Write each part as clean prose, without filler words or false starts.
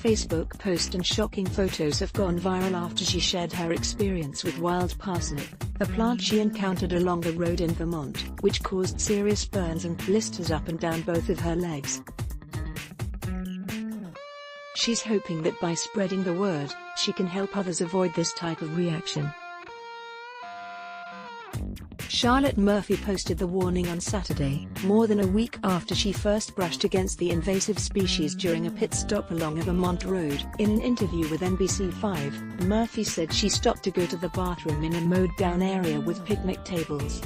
Facebook post and shocking photos have gone viral after she shared her experience with wild parsnip, a plant she encountered along the road in Vermont, which caused serious burns and blisters up and down both of her legs. She's hoping that by spreading the word, she can help others avoid this type of reaction. Charlotte Murphy posted the warning on Saturday, more than a week after she first brushed against the invasive species during a pit stop along a Vermont road. In an interview with NBC5, Murphy said she stopped to go to the bathroom in a mowed-down area with picnic tables.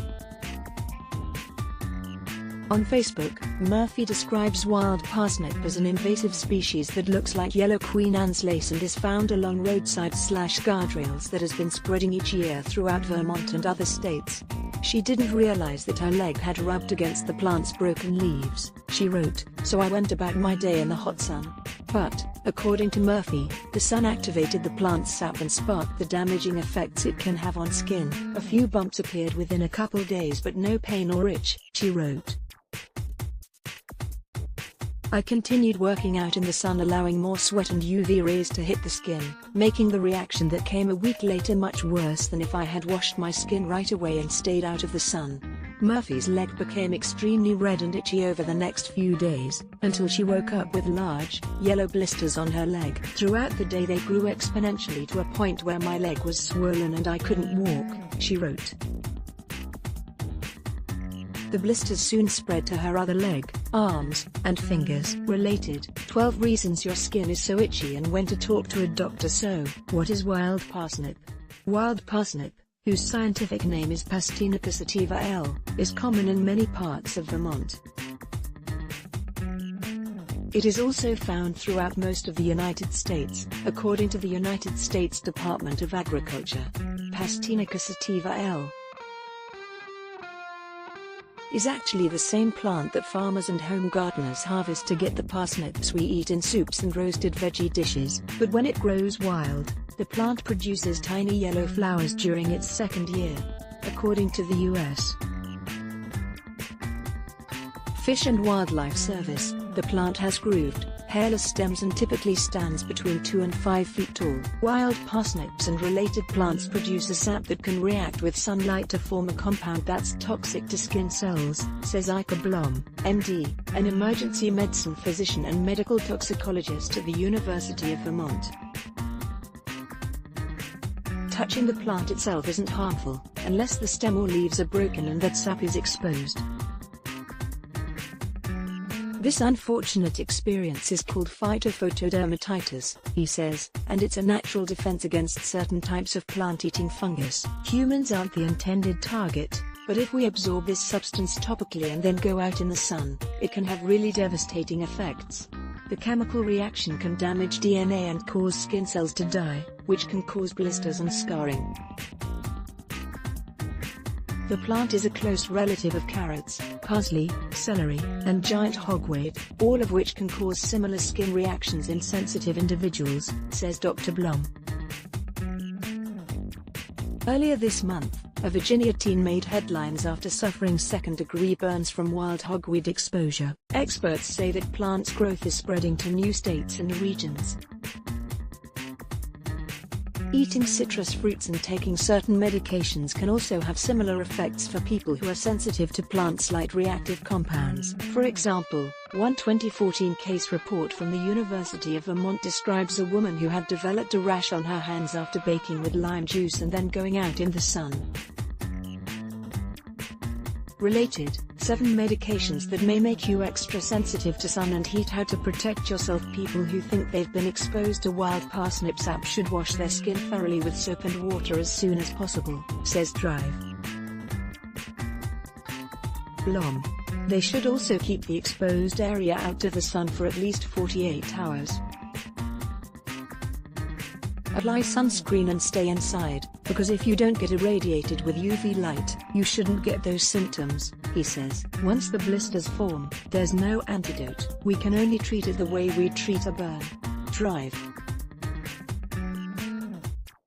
On Facebook, Murphy describes wild parsnip as an invasive species that looks like yellow Queen Anne's lace and is found along roadsides/guardrails that has been spreading each year throughout Vermont and other states. She didn't realize that her leg had rubbed against the plant's broken leaves, she wrote, so I went about my day in the hot sun. But, according to Murphy, the sun activated the plant's sap and sparked the damaging effects it can have on skin. A few bumps appeared within a couple days but no pain or itch, she wrote. I continued working out in the sun, allowing more sweat and UV rays to hit the skin, making the reaction that came a week later much worse than if I had washed my skin right away and stayed out of the sun. Murphy's leg became extremely red and itchy over the next few days, until she woke up with large, yellow blisters on her leg. Throughout the day they grew exponentially to a point where my leg was swollen and I couldn't walk, she wrote. The blisters soon spread to her other leg, arms, and fingers. Related, 12 reasons your skin is so itchy and when to talk to a doctor. So, what is wild parsnip? Wild parsnip, whose scientific name is Pastinaca sativa L., is common in many parts of Vermont. It is also found throughout most of the United States, according to the United States Department of Agriculture. Pastinaca sativa L. is actually the same plant that farmers and home gardeners harvest to get the parsnips we eat in soups and roasted veggie dishes, but when it grows wild, the plant produces tiny yellow flowers during its second year, according to the U.S. Fish and Wildlife Service. The plant has grooved, hairless stems and typically stands between 2 and 5 feet tall. Wild parsnips and related plants produce a sap that can react with sunlight to form a compound that's toxic to skin cells, says Ika Blom, MD, an emergency medicine physician and medical toxicologist at the University of Vermont. Touching the plant itself isn't harmful, unless the stem or leaves are broken and that sap is exposed. This unfortunate experience is called phytophotodermatitis, he says, and it's a natural defense against certain types of plant-eating fungus. Humans aren't the intended target, but if we absorb this substance topically and then go out in the sun, it can have really devastating effects. The chemical reaction can damage DNA and cause skin cells to die, which can cause blisters and scarring. The plant is a close relative of carrots, parsley, celery, and giant hogweed, all of which can cause similar skin reactions in sensitive individuals, says Dr. Blom. Earlier this month, a Virginia teen made headlines after suffering second-degree burns from wild hogweed exposure. Experts say that plant's growth is spreading to new states and regions. Eating citrus fruits and taking certain medications can also have similar effects for people who are sensitive to plants' light reactive compounds. For example, one 2014 case report from the University of Vermont describes a woman who had developed a rash on her hands after baking with lime juice and then going out in the sun. Related, 7 medications that may make you extra sensitive to sun and heat. How to protect yourself. People who think they've been exposed to wild parsnip sap should wash their skin thoroughly with soap and water as soon as possible, says Drive. Blom. They should also keep the exposed area out of the sun for at least 48 hours. Apply sunscreen and stay inside, because if you don't get irradiated with UV light, you shouldn't get those symptoms, he says. Once the blisters form, there's no antidote. We can only treat it the way we treat a burn. Drive.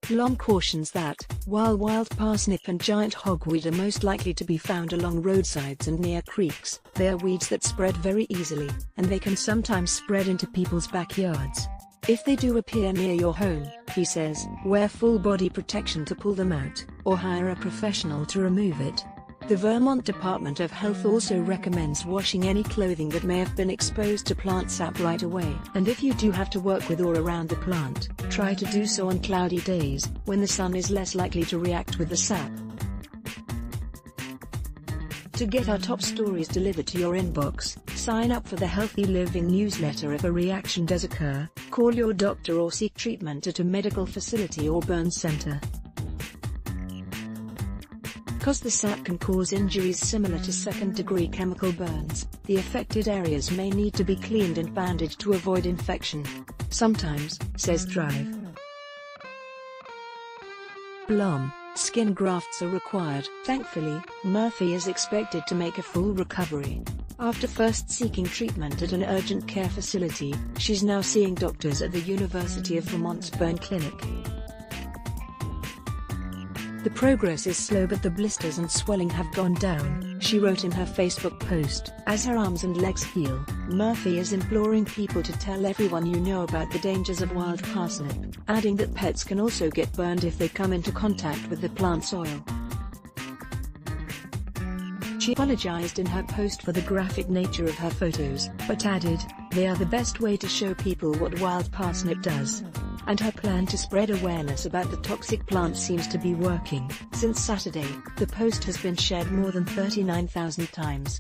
Blom cautions that, while wild parsnip and giant hogweed are most likely to be found along roadsides and near creeks, they are weeds that spread very easily, and they can sometimes spread into people's backyards. If they do appear near your home, he says, wear full body protection to pull them out, or hire a professional to remove it. The Vermont Department of Health also recommends washing any clothing that may have been exposed to plant sap right away. And if you do have to work with or around the plant, try to do so on cloudy days, when the sun is less likely to react with the sap. To get our top stories delivered to your inbox, sign up for the Healthy Living newsletter. If a reaction does occur, call your doctor or seek treatment at a medical facility or burn center. Because the sap can cause injuries similar to second-degree chemical burns, the affected areas may need to be cleaned and bandaged to avoid infection. Sometimes, says Drive. Blom, skin grafts are required. Thankfully, Murphy is expected to make a full recovery. After first seeking treatment at an urgent care facility, she's now seeing doctors at the University of Vermont's burn clinic. The progress is slow, but the blisters and swelling have gone down, she wrote in her Facebook post. As her arms and legs heal, Murphy is imploring people to tell everyone you know about the dangers of wild parsnip, adding that pets can also get burned if they come into contact with the plant soil. She apologized in her post for the graphic nature of her photos, but added, "They are the best way to show people what wild parsnip does." And her plan to spread awareness about the toxic plant seems to be working. Since Saturday, the post has been shared more than 39,000 times.